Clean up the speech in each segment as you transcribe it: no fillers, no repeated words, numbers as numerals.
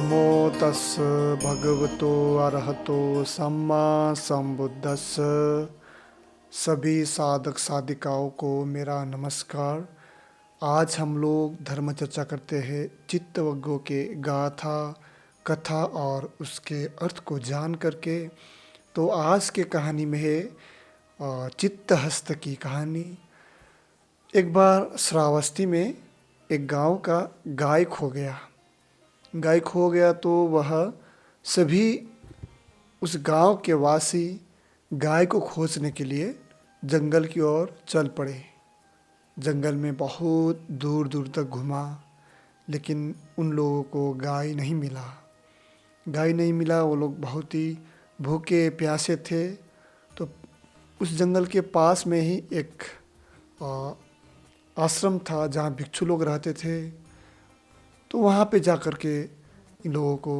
नमो तस् भगवतो अरहतो सम्मा संबुद्धस्स। सभी साधक साधिकाओं को मेरा नमस्कार। आज हम लोग धर्म चर्चा करते हैं चित्तवज्ञों के गाथा कथा और उसके अर्थ को जान करके। तो आज के कहानी में है चित्तहस्त की कहानी। एक बार श्रावस्ती में एक गांव का गाय खो गया। गाय खो गया तो वह सभी उस गांव के वासी गाय को खोजने के लिए जंगल की ओर चल पड़े। जंगल में बहुत दूर दूर तक घुमा, लेकिन उन लोगों को गाय नहीं मिला। गाय नहीं मिला, वो लोग बहुत ही भूखे प्यासे थे। तो उस जंगल के पास में ही एक आश्रम था जहाँ भिक्षु लोग रहते थे। तो वहाँ पे जा कर के इन लोगों को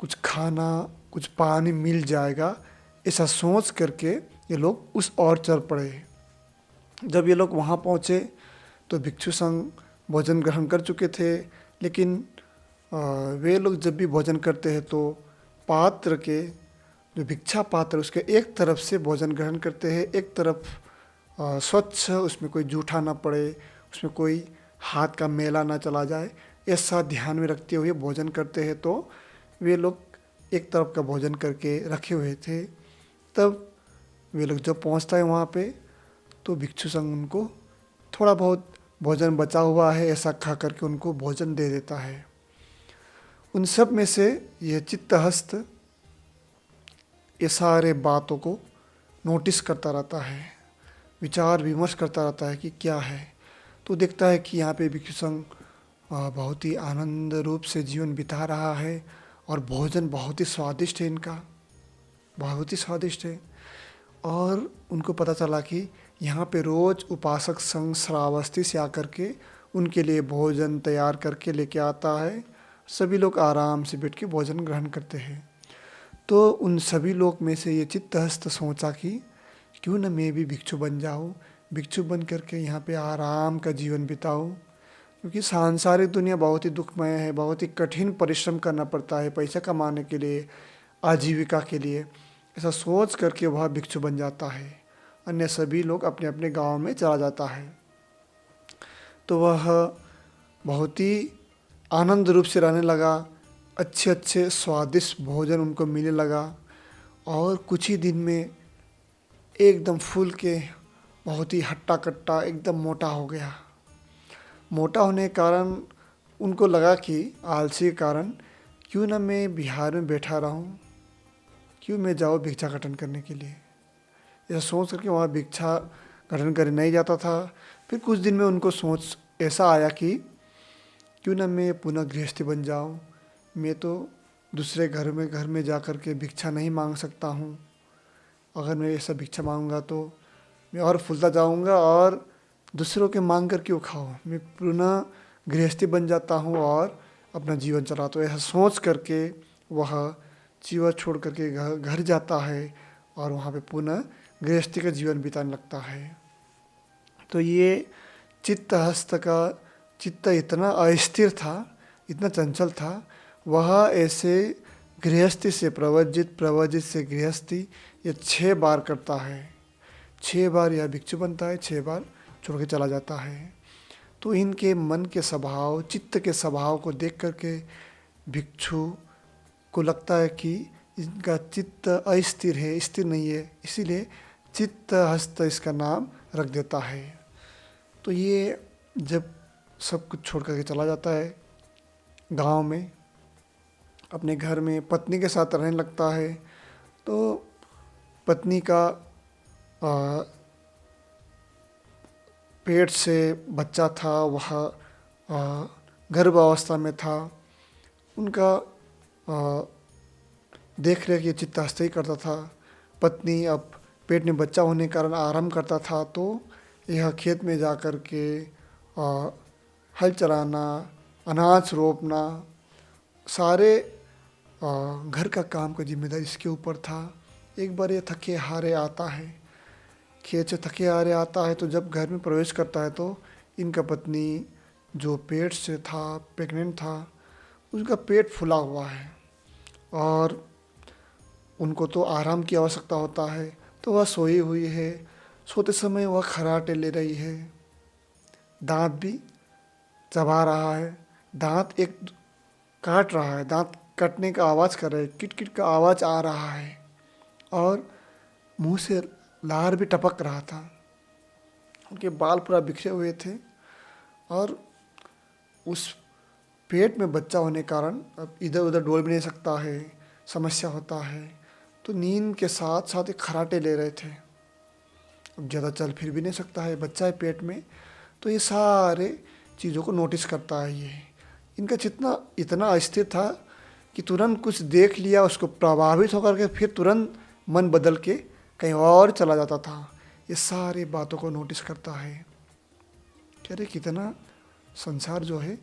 कुछ खाना कुछ पानी मिल जाएगा, ऐसा सोच करके ये लोग उस ओर चल पड़े। जब ये लोग वहाँ पहुँचे तो भिक्षु संघ भोजन ग्रहण कर चुके थे, लेकिन वे लोग जब भी भोजन करते हैं तो पात्र के जो भिक्षा पात्र उसके एक तरफ से भोजन ग्रहण करते हैं, एक तरफ स्वच्छ, उसमें कोई जूठा ना पड़े, उसमें कोई हाथ का मैला ना चला जाए, ऐसा ध्यान में रखते हुए भोजन करते हैं। तो वे लोग एक तरफ का भोजन करके रखे हुए थे। तब वे लोग जब पहुंचता है वहाँ पे तो भिक्षु संघ उनको थोड़ा बहुत भोजन बचा हुआ है ऐसा खा करके उनको भोजन दे देता है। उन सब में से यह चित्तहस्त ये सारे बातों को नोटिस करता रहता है, विचार विमर्श करता रहता है कि क्या है। तो देखता है कि यहाँ पे भिक्षु संघ बहुत ही आनंद रूप से जीवन बिता रहा है और भोजन बहुत ही स्वादिष्ट है, इनका बहुत ही स्वादिष्ट है। और उनको पता चला कि यहाँ पे रोज़ उपासक संघ श्रावस्ती से आकर के उनके लिए भोजन तैयार करके लेके आता है। सभी लोग आराम से बैठ के भोजन ग्रहण करते हैं। तो उन सभी लोग में से ये चित्तहस्त सोचा कि क्यों न मैं भी भिक्षु बन जाऊँ, भिक्षु बन करके यहाँ पे आराम का जीवन बिताऊँ। क्योंकि सांसारिक दुनिया बहुत ही दुखमय है, बहुत ही कठिन परिश्रम करना पड़ता है पैसा कमाने के लिए, आजीविका के लिए। ऐसा सोच करके वह भिक्षु बन जाता है। अन्य सभी लोग अपने अपने गांव में चला जाता है। तो वह बहुत ही आनंद रूप से रहने लगा, अच्छे अच्छे स्वादिष्ट भोजन उनको मिलने लगा। और कुछ ही दिन में एकदम फूल के बहुत ही हट्टा कट्टा एकदम मोटा हो गया। मोटा होने के कारण उनको लगा कि आलसी के कारण क्यों ना मैं बिहार में बैठा रहूं, क्यों मैं जाऊँ भिक्षा गठन करने के लिए। ऐसा सोच करके वहाँ भिक्षा गठन करने नहीं जाता था। फिर कुछ दिन में उनको सोच ऐसा आया कि क्यों ना मैं पुनः गृहस्थी बन जाऊँ। मैं तो दूसरे घर में जा कर के भिक्षा नहीं मांग सकता हूँ। अगर मैं ऐसा भिक्षा मांगूंगा तो मैं और फूलता जाऊँगा और दूसरों के मांग कर क्यों खाओ। मैं पुनः गृहस्थी बन जाता हूँ और अपना जीवन चलाता हूँ। ऐसा सोच करके वह जीवन छोड़ करके घर जाता है और वहाँ पे पुनः गृहस्थी का जीवन बिताने लगता है। तो ये चित्तहस्त का चित्त इतना अस्थिर था, इतना चंचल था। वह ऐसे गृहस्थी से प्रवर्जित से गृहस्थी ये 6 बार करता है। 6 बार यह भिक्षु बनता है, 6 बार छोड़ के चला जाता है। तो इनके मन के स्वभाव, चित्त के स्वभाव को देख करके भिक्षु को लगता है कि इनका चित्त अस्थिर है, स्थिर नहीं है, इसीलिए चित्तहस्त इसका नाम रख देता है। तो ये जब सब कुछ छोड़ करके चला जाता है गांव में, अपने घर में पत्नी के साथ रहने लगता है। तो पत्नी का पेट से बच्चा था, वह गर्भावस्था में था। उनका देख रेख ये चित्तहस्त ही करता था। पत्नी अब पेट में बच्चा होने के कारण आराम करता था। तो यह खेत में जा कर के हल चलाना, अनाज रोपना, सारे घर का काम का जिम्मेदारी इसके ऊपर था। एक बार ये थके हारे आता है, खेत से थके हारे आता है। तो जब घर में प्रवेश करता है तो इनका पत्नी जो पेट से था, प्रेग्नेंट था, उनका पेट फूला हुआ है और उनको तो आराम की आवश्यकता होता है, तो वह सोई हुई है। सोते समय वह खर्राटे ले रही है, दांत भी चबा रहा है, दांत एक काट रहा है, दांत कटने का आवाज़ कर रहा है, किट किट का आवाज़ आ रहा है और मुंह से लार भी टपक रहा था। उनके बाल पूरा बिखरे हुए थे और उस पेट में बच्चा होने के कारण अब इधर उधर डोल भी नहीं सकता है, समस्या होता है। तो नींद के साथ साथ एक खर्राटे ले रहे थे। अब ज़्यादा चल फिर भी नहीं सकता है, बच्चा है पेट में। तो ये सारे चीज़ों को नोटिस करता है। ये इनका जितना इतना अस्थिर था कि तुरंत कुछ देख लिया, उसको प्रभावित होकर के फिर तुरंत मन बदल के कहीं और चला जाता था। ये सारी बातों को नोटिस करता है। कह रहे कितना संसार जो है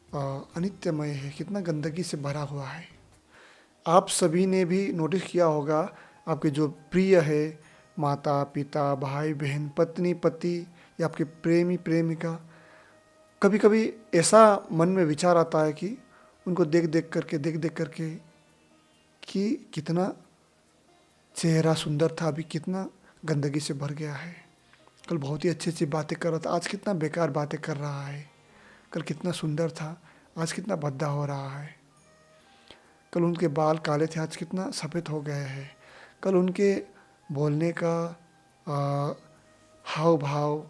अनित्यमय है, कितना गंदगी से भरा हुआ है। आप सभी ने भी नोटिस किया होगा, आपके जो प्रिय है, माता पिता भाई बहन पत्नी पति या आपके प्रेमी प्रेमिका, कभी कभी ऐसा मन में विचार आता है कि उनको देख देख करके कि कितना चेहरा सुंदर था, अभी कितना गंदगी से भर गया है। कल बहुत ही अच्छी अच्छी बातें कर रहा था, आज कितना बेकार बातें कर रहा है। कल कितना सुंदर था, आज कितना भद्दा हो रहा है। कल उनके बाल काले थे, आज कितना सफ़ेद हो गए हैं। कल उनके बोलने का हाव भाव,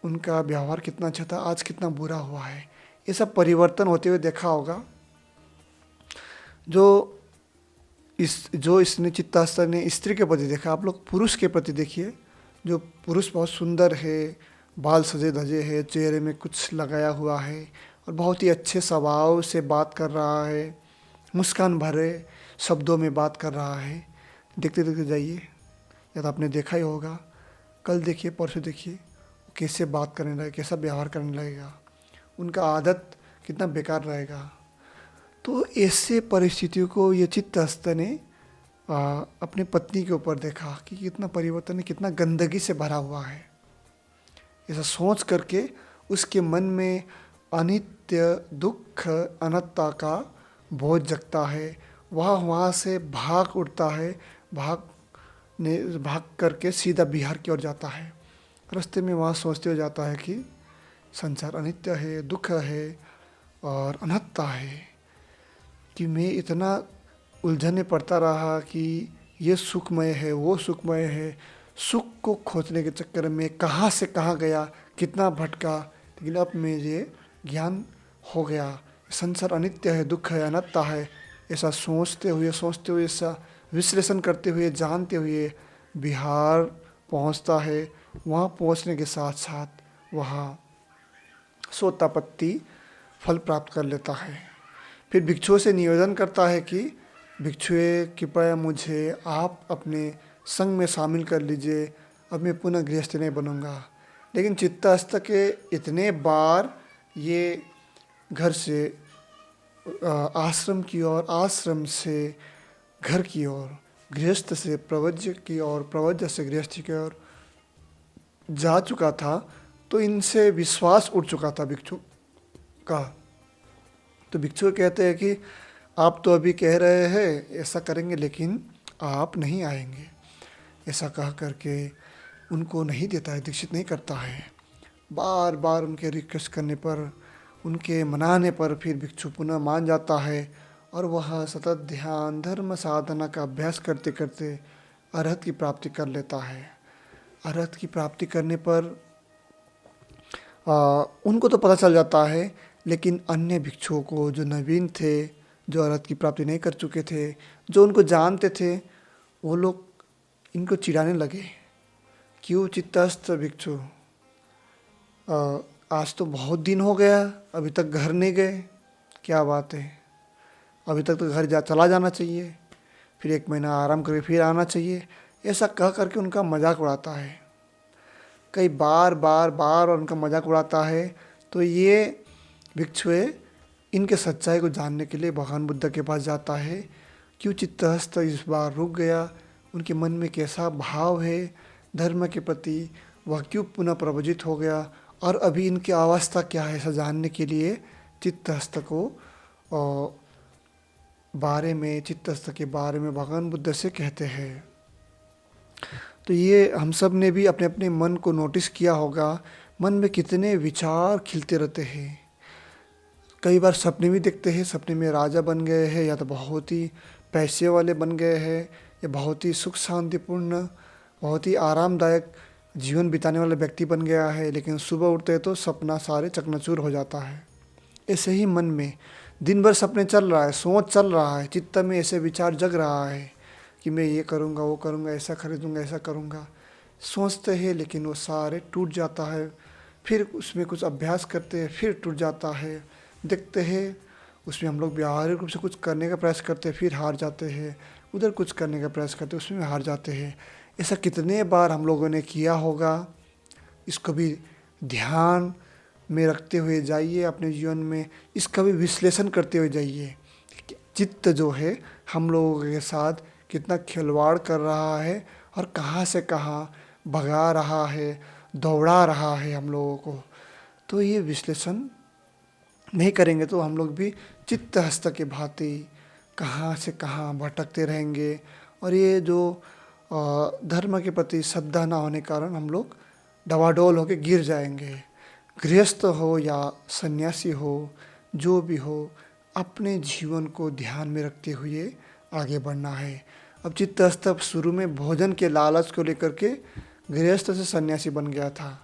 उनका व्यवहार कितना अच्छा था, आज कितना बुरा हुआ है। ये सब परिवर्तन होते हुए देखा होगा। जो इसने चित्तास्तर ने स्त्री के प्रति देखा, आप लोग पुरुष के प्रति देखिए। जो पुरुष बहुत सुंदर है, बाल सजे धजे है, चेहरे में कुछ लगाया हुआ है और बहुत ही अच्छे स्वभाव से बात कर रहा है, मुस्कान भरे शब्दों में बात कर रहा है। देखते देखते जाइए, या तो आपने देखा ही होगा। कल देखिए, परसों देखिए, कैसे बात करने लगेगा, कैसा व्यवहार करने लगेगा, उनका आदत कितना बेकार रहेगा। तो ऐसे परिस्थितियों को ये चित्तस्थ ने अपने पत्नी के ऊपर देखा कि कितना परिवर्तन है, कितना गंदगी से भरा हुआ है। ऐसा सोच करके उसके मन में अनित्य दुख अनंतता का बोझ जगता है। वह वहाँ से भाग उठता है, भाग करके सीधा बिहार की ओर जाता है। रास्ते में वहाँ सोचते हो जाता है कि संसार अनित्य है, दुख है और अनंतता है, कि मैं इतना उलझन में पड़ता रहा कि ये सुखमय है, वो सुखमय है। सुख को खोजने के चक्कर में कहाँ से कहाँ गया, कितना भटका, लेकिन अब मुझे ज्ञान हो गया। संसार अनित्य है, दुख है, अनंतता है। ऐसा सोचते हुए, ऐसा विश्लेषण करते हुए, जानते हुए बिहार पहुंचता है। वहाँ पहुंचने के साथ साथ वहाँ सोतापत्ति फल प्राप्त कर लेता है। फिर भिक्षुओं से निवेदन करता है कि भिक्षुए कृपया मुझे आप अपने संग में शामिल कर लीजिए, अब मैं पुनः गृहस्थ नहीं बनूंगा। लेकिन चित्तस्थ के इतने बार ये घर से आश्रम की ओर, आश्रम से घर की ओर, गृहस्थ से प्रवज्य की ओर, प्रवज्य से गृहस्थी की ओर जा चुका था, तो इनसे विश्वास उठ चुका था भिक्षु का। तो भिक्षु कहते हैं कि आप तो अभी कह रहे हैं ऐसा करेंगे, लेकिन आप नहीं आएंगे। ऐसा कह करके उनको नहीं देता है, दीक्षित नहीं करता है। बार बार उनके रिक्वेस्ट करने पर, उनके मनाने पर फिर भिक्षु पुनः मान जाता है और वह सतत ध्यान धर्म साधना का अभ्यास करते करते अरहत की प्राप्ति कर लेता है। अरहत की प्राप्ति करने पर उनको तो पता चल जाता है, लेकिन अन्य भिक्षुओं को जो नवीन थे, जो अरहत की प्राप्ति नहीं कर चुके थे, जो उनको जानते थे, वो लोग इनको चिढ़ाने लगे। क्यों चित्तस्थ भिक्षु, आज तो बहुत दिन हो गया, अभी तक घर नहीं गए, क्या बात है, अभी तक तो घर चला जाना चाहिए, फिर 1 महीना आराम करके फिर आना चाहिए। ऐसा कह करके उनका मजाक उड़ाता है। कई बार उनका मजाक उड़ाता है। तो ये भिक्षुए इनके सच्चाई को जानने के लिए भगवान बुद्ध के पास जाता है। क्यों चित्तस्थ इस बार रुक गया, उनके मन में कैसा भाव है धर्म के प्रति, वह क्यों पुनः प्रवजित हो गया और अभी इनकी अवस्था क्या है, ऐसा जानने के लिए चित्तस्थ को और बारे में, चित्तस्थ के बारे में भगवान बुद्ध से कहते हैं। तो ये हम सब ने भी अपने अपने मन को नोटिस किया होगा, मन में कितने विचार खिलते रहते हैं। कई बार सपने भी देखते हैं, सपने में राजा बन गए हैं, या तो बहुत ही पैसे वाले बन गए हैं, या बहुत ही सुख शांतिपूर्ण, बहुत ही आरामदायक जीवन बिताने वाला व्यक्ति बन गया है, लेकिन सुबह उठते हैं तो सपना सारे चकनाचूर हो जाता है। ऐसे ही मन में दिन भर सपने चल रहा है, सोच चल रहा है, चित्त में ऐसे विचार जग रहा है कि मैं ये करूँगा, वो करूँगा, ऐसा खरीदूँगा, ऐसा करूँगा। सोचते हैं लेकिन वो सारे टूट जाता है। फिर उसमें कुछ अभ्यास करते हैं, फिर टूट जाता है। देखते हैं उसमें हम लोग व्यावहारिक रूप से कुछ करने का प्रयास करते हैं, फिर हार जाते हैं। उधर कुछ करने का प्रयास करते हैं, उसमें हार जाते हैं। ऐसा कितने बार हम लोगों ने किया होगा। इसको भी ध्यान में रखते हुए जाइए अपने जीवन में, इसका भी विश्लेषण करते हुए जाइए। चित्त जो है हम लोगों के साथ कितना खिलवाड़ कर रहा है और कहाँ से कहाँ भगा रहा है, दौड़ा रहा है हम लोगों को। तो ये विश्लेषण नहीं करेंगे तो हम लोग भी चित्त हस्त के भांति कहाँ से कहाँ भटकते रहेंगे। और ये जो धर्म के प्रति श्रद्धा ना होने के कारण हम लोग डवाडोल होकर गिर जाएंगे। गृहस्थ हो या सन्यासी हो, जो भी हो, अपने जीवन को ध्यान में रखते हुए आगे बढ़ना है। अब चित्तस्थ शुरू में भोजन के लालच को लेकर के गृहस्थ से सन्यासी बन गया था।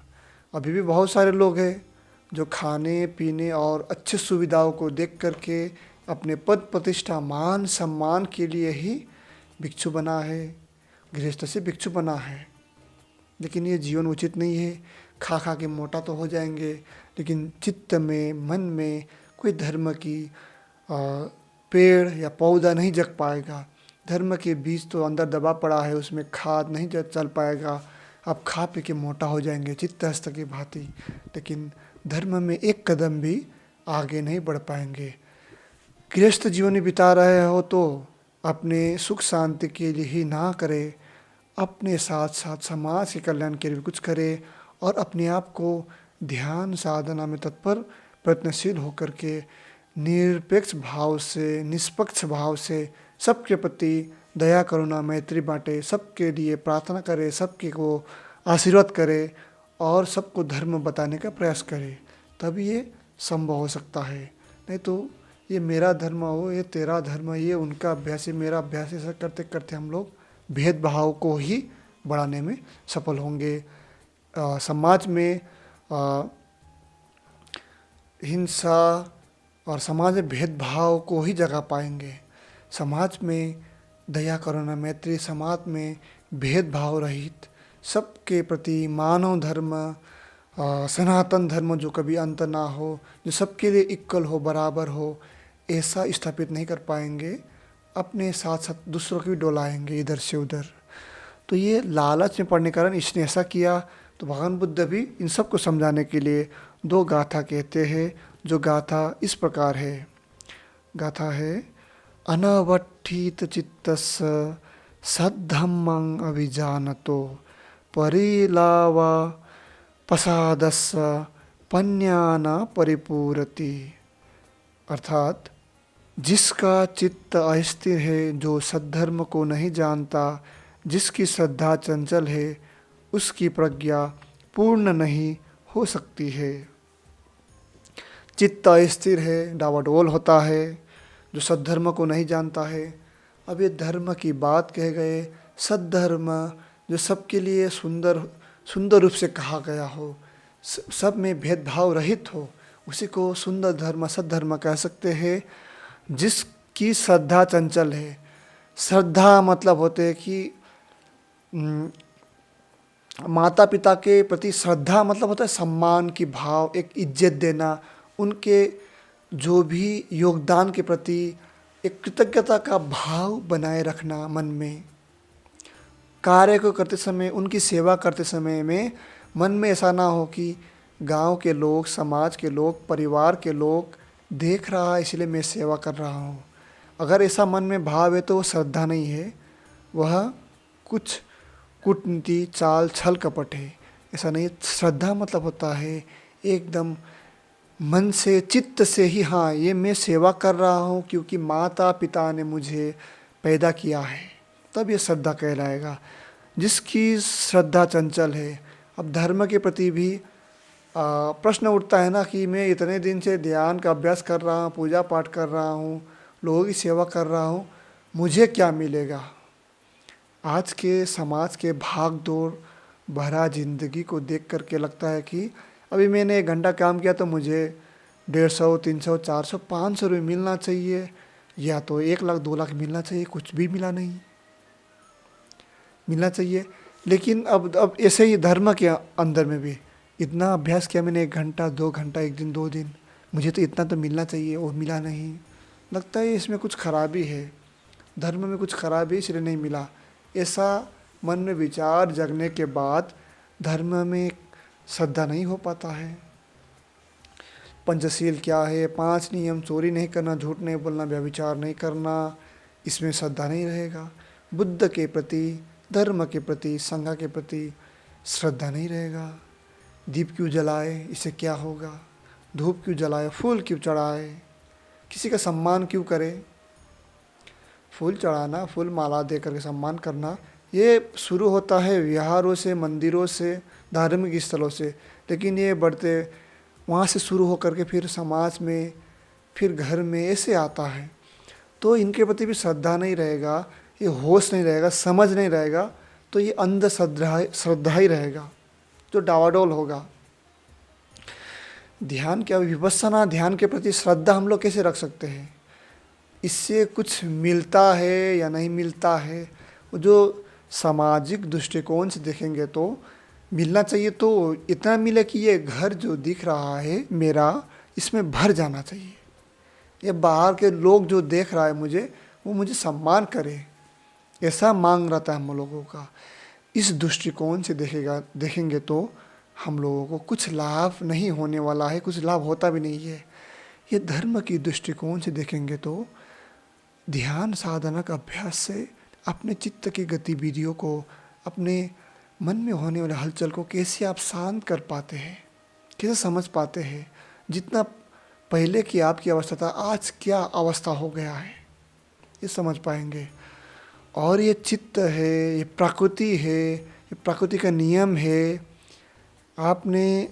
अभी भी बहुत सारे लोग हैं जो खाने पीने और अच्छे सुविधाओं को देख करके अपने पद प्रतिष्ठा मान सम्मान के लिए ही भिक्षु बना है, गृहस्थ से भिक्षु बना है। लेकिन ये जीवन उचित नहीं है। खा खा के मोटा तो हो जाएंगे, लेकिन चित्त में, मन में कोई धर्म की पेड़ या पौधा नहीं जग पाएगा। धर्म के बीज तो अंदर दबा पड़ा है, उसमें खाद नहीं चल पाएगा। आप खा पी के मोटा हो जाएंगे चित्तस्थ की भांति, लेकिन धर्म में एक कदम भी आगे नहीं बढ़ पाएंगे। गृहस्थ जीवन बिता रहे हो तो अपने सुख शांति के लिए ही ना करें, अपने साथ साथ समाज के कल्याण के लिए कुछ करें और अपने आप को ध्यान साधना में तत्पर प्रयत्नशील होकर के निरपेक्ष भाव से, निष्पक्ष भाव से सबके प्रति दया करुणा मैत्री बांटे, सबके लिए प्रार्थना करे, सबके को आशीर्वाद करे और सबको धर्म बताने का प्रयास करे। तब ये संभव हो सकता है। नहीं तो ये मेरा धर्म हो, ये तेरा धर्म, ये उनका अभ्यास है, मेरा अभ्यास, ऐसा करते करते हम लोग भेदभाव को ही बढ़ाने में सफल होंगे। समाज में हिंसा और समाज में भेदभाव को ही जगा पाएंगे। समाज में दया करुणा मैत्री, समाज में भेदभाव रहित सबके प्रति मानव धर्म, सनातन धर्म जो कभी अंत ना हो, जो सबके लिए इक्वल हो, बराबर हो, ऐसा स्थापित नहीं कर पाएंगे। अपने साथ साथ दूसरों को भी डोलाएंगे इधर से उधर। तो ये लालच में पड़ने के कारण इसने ऐसा किया। तो भगवान बुद्ध भी इन सब को समझाने के लिए दो गाथा कहते हैं, जो गाथा इस प्रकार है। गाथा है, अनवठित चित्तस्य सद्धम्मं अभिजानतो परिलावा पसादस्य पन्याना परिपूरति। अर्थात जिसका चित्त अस्थिर है, जो सद्धर्म को नहीं जानता, जिसकी श्रद्धा चंचल है, उसकी प्रज्ञा पूर्ण नहीं हो सकती है। चित्त अस्थिर है, डावाडोल होता है, जो सद्धर्म को नहीं जानता है। अब ये धर्म की बात कह गए, सद्धर्म जो सबके लिए सुंदर रूप से कहा गया हो, सब में भेदभाव रहित हो, उसी को सुंदर धर्म, सद्धर्म कह सकते हैं। जिसकी श्रद्धा चंचल है, श्रद्धा मतलब होते हैं कि माता पिता के प्रति श्रद्धा मतलब होता है सम्मान की भाव, एक इज्जत देना, उनके जो भी योगदान के प्रति एक कृतज्ञता का भाव बनाए रखना मन में। कार्य को करते समय, उनकी सेवा करते समय में मन में ऐसा ना हो कि गांव के लोग, समाज के लोग, परिवार के लोग देख रहा है इसलिए मैं सेवा कर रहा हूँ। अगर ऐसा मन में भाव है तो वो श्रद्धा नहीं है, वह कुछ कूटनीति, चाल, छल कपट है। ऐसा नहीं। श्रद्धा मतलब होता है एकदम मन से चित्त से ही, हाँ ये मैं सेवा कर रहा हूँ क्योंकि माता पिता ने मुझे पैदा किया है, तब ये श्रद्धा कहलाएगा। जिसकी श्रद्धा चंचल है, अब धर्म के प्रति भी प्रश्न उठता है ना कि मैं इतने दिन से ध्यान का अभ्यास कर रहा हूँ, पूजा पाठ कर रहा हूँ, लोगों की सेवा कर रहा हूँ, मुझे क्या मिलेगा। आज के समाज के भाग दौड़ भरा जिंदगी को देख करके लगता है कि अभी मैंने 1 घंटा काम किया तो मुझे 150, 300, 400, 500 रुपये मिलना चाहिए, या तो 1 लाख 2 लाख मिलना चाहिए। कुछ भी मिला नहीं, मिलना चाहिए। लेकिन अब ऐसे ही धर्म के अंदर में भी इतना अभ्यास किया मैंने, 1 घंटा 2 घंटा, 1 दिन 2 दिन, मुझे तो इतना तो मिलना चाहिए, वो मिला नहीं। लगता है इसमें कुछ खराबी है, धर्म में कुछ खराबी इसलिए नहीं मिला। ऐसा मन में विचार जगने के बाद धर्म में श्रद्धा नहीं हो पाता है। पंचशील क्या है, 5 नियम, चोरी नहीं करना, झूठ नहीं बोलना, व्यभिचार नहीं करना, इसमें श्रद्धा नहीं रहेगा। बुद्ध के प्रति, धर्म के प्रति, संघ के प्रति श्रद्धा नहीं रहेगा। दीप क्यों जलाए, इससे क्या होगा, धूप क्यों जलाए, फूल क्यों चढ़ाए, किसी का सम्मान क्यों करे। फूल चढ़ाना, फूल माला दे करके सम्मान करना, ये शुरू होता है विहारों से, मंदिरों से, धार्मिक स्थलों से, लेकिन ये बढ़ते वहाँ से शुरू होकर के फिर समाज में, फिर घर में ऐसे आता है। तो इनके प्रति भी श्रद्धा नहीं रहेगा, ये होश नहीं रहेगा, समझ नहीं रहेगा, तो ये अंधश्रद्धा ही रहेगा जो डावाडोल होगा। ध्यान क्या, विपस्सना ध्यान के प्रति श्रद्धा हम लोग कैसे रख सकते हैं। इससे कुछ मिलता है या नहीं मिलता है, वो जो सामाजिक दृष्टिकोण से देखेंगे तो मिलना चाहिए, तो इतना मिले कि ये घर जो दिख रहा है मेरा, इसमें भर जाना चाहिए। ये बाहर के लोग जो देख रहा है मुझे, वो मुझे सम्मान करे, ऐसा मांग रहता है हम लोगों का। इस दृष्टिकोण से देखेंगे तो हम लोगों को कुछ लाभ नहीं होने वाला है, कुछ लाभ होता भी नहीं है। ये धर्म की दृष्टिकोण से देखेंगे तो ध्यान साधना का अभ्यास से अपने चित्त की गतिविधियों को, अपने मन में होने वाले हलचल को कैसे आप शांत कर पाते हैं, कैसे समझ पाते हैं। जितना पहले की आपकी अवस्था था, आज क्या अवस्था हो गया है, ये समझ पाएंगे। और ये चित्त है, ये प्रकृति है, ये प्रकृति का नियम है। आपने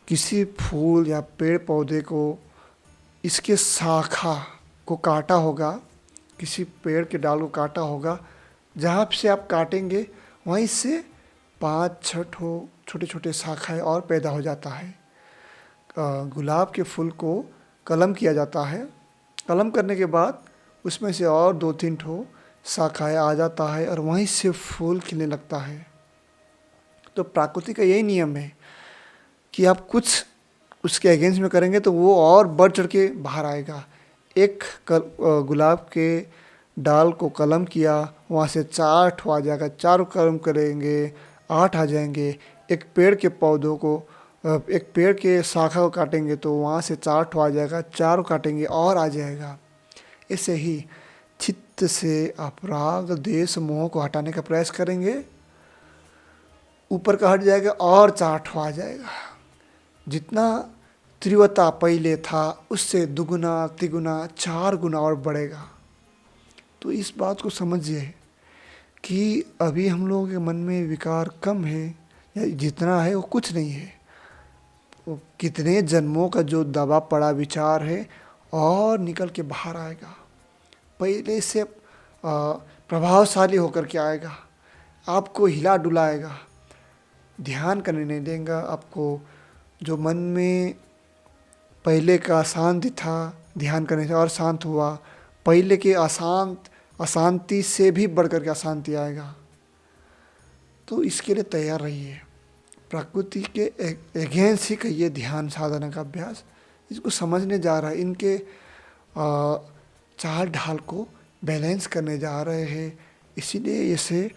किसी फूल या पेड़ पौधे को, इसके शाखा को काटा होगा, किसी पेड़ के डाल को काटा होगा, जहाँ से आप काटेंगे वहीं से 5-6 छोटे छोटे शाखाएँ और पैदा हो जाता है। गुलाब के फूल को कलम किया जाता है, कलम करने के बाद उसमें से और 2-3 शाखाएँ आ जाता है और वहीं से फूल खिलने लगता है। तो प्रकृति का यही नियम है कि आप कुछ उसके अगेंस्ट में करेंगे तो वो और बढ़ चढ़ के बाहर आएगा। एक गुलाब के डाल को कलम किया, वहाँ से 4 आ जाएगा, 4 कलम करेंगे 8 आ जाएंगे। एक पेड़ के पौधों को, एक पेड़ के शाखा को काटेंगे तो वहाँ से 4 आ जाएगा, 4 काटेंगे और आ जाएगा। ऐसे ही चित्त से आप राग द्वेष मोह को हटाने का प्रयास करेंगे, ऊपर का हट जाएगा और 4 आ जाएगा। जितना तीव्रता पहले था उससे दुगुना तिगुना 4 गुना और बढ़ेगा। तो इस बात को समझिए कि अभी हम लोगों के मन में विकार कम है, या जितना है वो कुछ नहीं है। वो कितने जन्मों का जो दबा पड़ा विचार है और निकल के बाहर आएगा, पहले से प्रभावशाली होकर के आएगा, आपको हिला डुलाएगा, ध्यान करने नहीं देगा आपको। जो मन में पहले का अशांति था, ध्यान करने से और शांत हुआ, पहले के अशांति से भी बढ़कर के अशांति आएगा। तो इसके लिए तैयार रहिए। प्रकृति के अगेंस्ट ही कहिए ध्यान साधना का अभ्यास, इसको समझने जा रहा है, इनके चाल ढाल को बैलेंस करने जा रहे हैं। इसीलिए इसे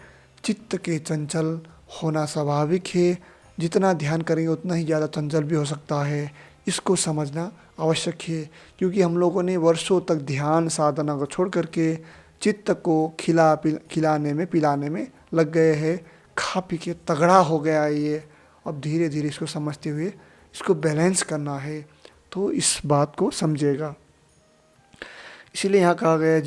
चित्त के चंचल होना स्वाभाविक है। जितना ध्यान करेंगे उतना ही ज़्यादा चंचल भी हो सकता है, इसको समझना आवश्यक है। क्योंकि हम लोगों ने वर्षों तक ध्यान साधना को छोड़ करके चित्त को खिलाने में पिलाने में लग गए हैं, खा पी के तगड़ा हो गया है ये। अब धीरे धीरे इसको समझते हुए इसको बैलेंस करना है, तो इस बात को समझेगा। इसीलिए यहाँ कहा गया है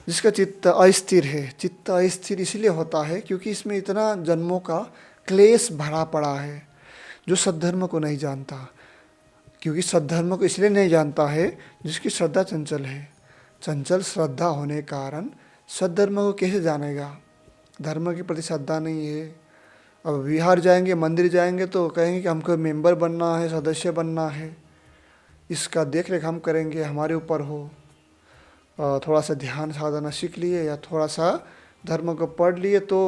जिसका चित्त अस्थिर है। चित्त अस्थिर इसलिए होता है क्योंकि इसमें इतना जन्मों का क्लेश भरा पड़ा है, जो सद्धर्म को नहीं जानता। क्योंकि सद्धर्म को इसलिए नहीं जानता है जिसकी श्रद्धा चंचल है। चंचल श्रद्धा होने के कारण सद्धर्म को कैसे जानेगा? धर्म के प्रति श्रद्धा नहीं है। अब विहार जाएंगे, मंदिर जाएंगे तो कहेंगे कि हमको मेंबर बनना है, सदस्य बनना है, इसका देख रेख हम करेंगे, हमारे ऊपर हो। थोड़ा सा ध्यान साधना सीख लिए या थोड़ा सा धर्म को पढ़ लिए तो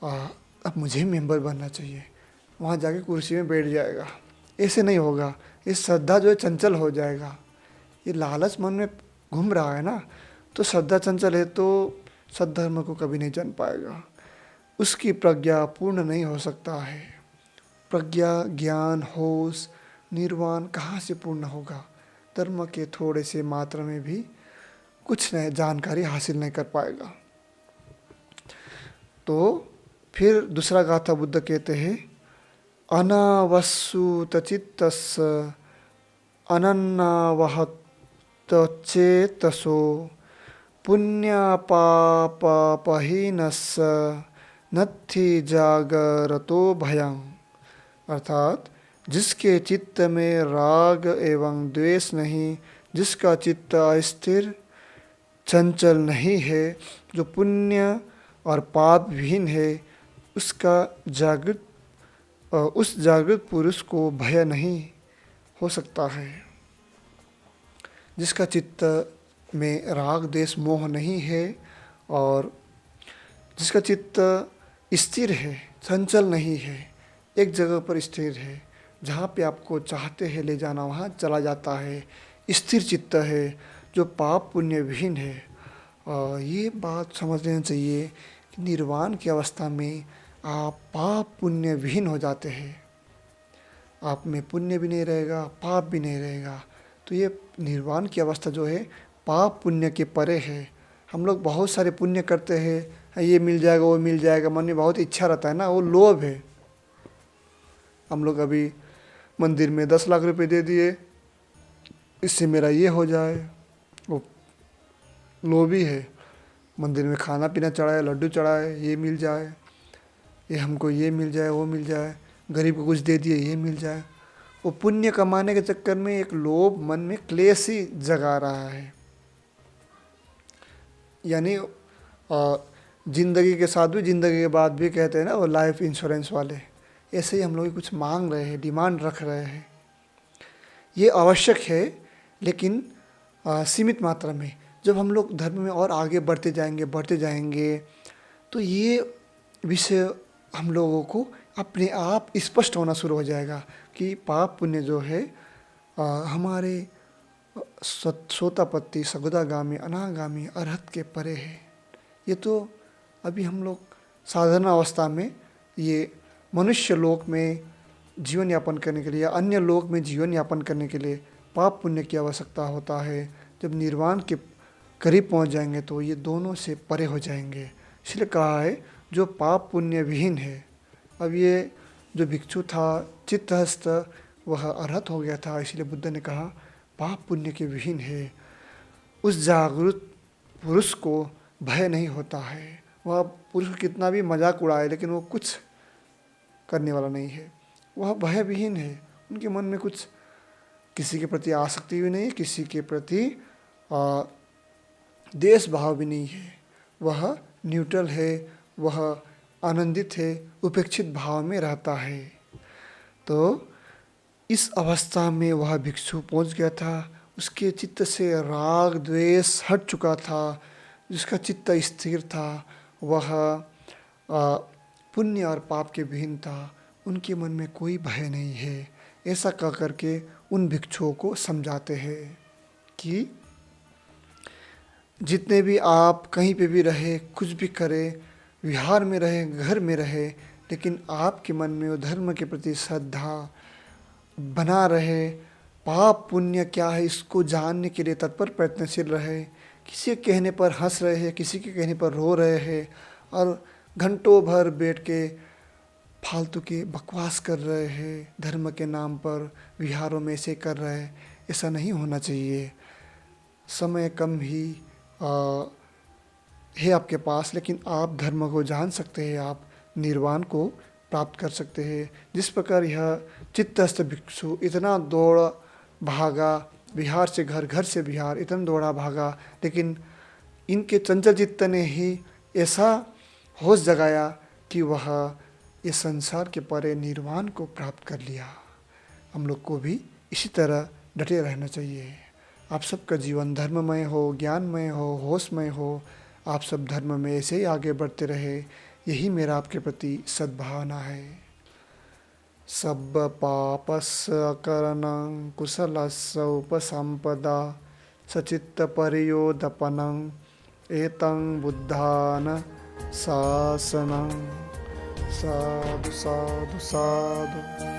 अब मुझे मेंबर बनना चाहिए, वहाँ जाके कुर्सी में बैठ जाएगा। ऐसे नहीं होगा। ये श्रद्धा जो है चंचल हो जाएगा। ये लालच मन में घूम रहा है ना, तो श्रद्धा चंचल है तो सद्धर्म को कभी नहीं जान पाएगा। उसकी प्रज्ञा पूर्ण नहीं हो सकता है। प्रज्ञा, ज्ञान, होश, निर्वाण कहाँ से पूर्ण होगा? धर्म के थोड़े से मात्रा में भी कुछ नहीं जानकारी हासिल नहीं कर पाएगा। तो फिर दूसरा गाथा बुद्ध कहते हैं, अनावसुत चित्तस्य अनन्नावहत चेतसो पुण्य पापहीनस्य नत्थि जागरतो भयं। अर्थात जिसके चित्त में राग एवं द्वेष नहीं, जिसका चित्त अस्थिर चंचल नहीं है, जो पुण्य और पाप विहीन है, उस जागृत पुरुष को भय नहीं हो सकता है। जिसका चित्त में राग द्वेष मोह नहीं है और जिसका चित्त स्थिर है, चंचल नहीं है, एक जगह पर स्थिर है, जहाँ पे आपको चाहते हैं ले जाना वहाँ चला जाता है, स्थिर चित्त है, जो पाप पुण्य विहीन है। ये बात समझ लेना चाहिए कि निर्वाण की अवस्था में आप पाप पुण्य विहीन हो जाते हैं। आप में पुण्य भी नहीं रहेगा, पाप भी नहीं रहेगा। तो ये निर्वाण की अवस्था जो है पाप पुण्य के परे है। हम लोग बहुत सारे पुण्य करते हैं, ये मिल जाएगा, वो मिल जाएगा, मन में बहुत इच्छा रहता है ना, वो लोभ है। हम लोग अभी मंदिर में 10 लाख रुपए दे दिए, इससे मेरा ये हो जाए, वो लोभी है। मंदिर में खाना पीना चढ़ाए, लड्डू चढ़ाए, ये मिल जाए, ये हमको ये मिल जाए, वो मिल जाए, गरीब को कुछ दे दिए, ये मिल जाए। वो पुण्य कमाने के चक्कर में एक लोभ मन में क्लेश ही जगा रहा है। यानी जिंदगी के साथ भी, जिंदगी के बाद भी कहते हैं ना वो लाइफ इंश्योरेंस वाले, ऐसे ही हम लोग कुछ मांग रहे हैं, डिमांड रख रहे हैं। ये आवश्यक है लेकिन सीमित मात्रा में। जब हम लोग धर्म में और आगे बढ़ते जाएंगे तो ये विषय हम लोगों को अपने आप स्पष्ट होना शुरू हो जाएगा कि पाप पुण्य जो है हमारे सोतापत्ति, सगुदागामी, अनागामी, अरहत के परे है। ये तो अभी हम लोग साधारण अवस्था में ये मनुष्य लोक में जीवन यापन करने के लिए या अन्य लोक में जीवन यापन करने के लिए पाप पुण्य की आवश्यकता होता है। जब निर्वाण के करीब पहुंच जाएंगे तो ये दोनों से परे हो जाएंगे। इसलिए कहा है जो पाप पुण्य विहीन है। अब ये जो भिक्षु था चित्तहस्त, वह अरहत हो गया था, इसलिए बुद्ध ने कहा पाप पुण्य के विहीन है। उस जागृत पुरुष को भय नहीं होता है। वह पुरुष कितना भी मजाक उड़ाए लेकिन वो कुछ करने वाला नहीं है, वह भय विहीन है। उनके मन में कुछ किसी के प्रति आसक्ति भी नहीं, किसी के प्रति देश भाव भी नहीं है। वह न्यूट्रल है, वह आनंदित है, उपेक्षित भाव में रहता है। तो इस अवस्था में वह भिक्षु पहुंच गया था। उसके चित्त से राग द्वेष हट चुका था। जिसका चित्त स्थिर था वह पुण्य और पाप के विहीन था। उनके मन में कोई भय नहीं है। ऐसा कह करके उन भिक्षुओं को समझाते हैं कि जितने भी आप कहीं पे भी रहे, कुछ भी करें, विहार में रहे, घर में रहे, लेकिन आपके मन में वो धर्म के प्रति श्रद्धा बना रहे। पाप पुण्य क्या है इसको जानने के लिए तत्पर प्रयत्नशील रहे। किसी के कहने पर हंस रहे हैं, किसी के कहने पर रो रहे हैं और घंटों भर बैठ के फालतू के बकवास कर रहे हैं, धर्म के नाम पर विहारों में ऐसे कर रहे हैं, ऐसा नहीं होना चाहिए। समय कम ही है आपके पास, लेकिन आप धर्म को जान सकते हैं, आप निर्वाण को प्राप्त कर सकते हैं। जिस प्रकार यह चित्तस्थ भिक्षु इतना दौड़ भागा, बिहार से घर, घर से बिहार, इतना दौड़ा भागा, लेकिन इनके चंचल चित्त ने ही ऐसा होश जगाया कि वह इस संसार के परे निर्वाण को प्राप्त कर लिया। हम लोग को भी इसी तरह डटे रहना चाहिए। आप सबका जीवन धर्ममय हो, ज्ञानमय हो, होशमय हो। आप सब धर्म में ऐसे ही आगे बढ़ते रहे, यही मेरा आपके प्रति सद्भावना है। सब पापस्य अकरणं कुशलस्य उपसंपदा सचित्त परियोदपनं एतं बुद्धान शासनं। साधु साधु साधु।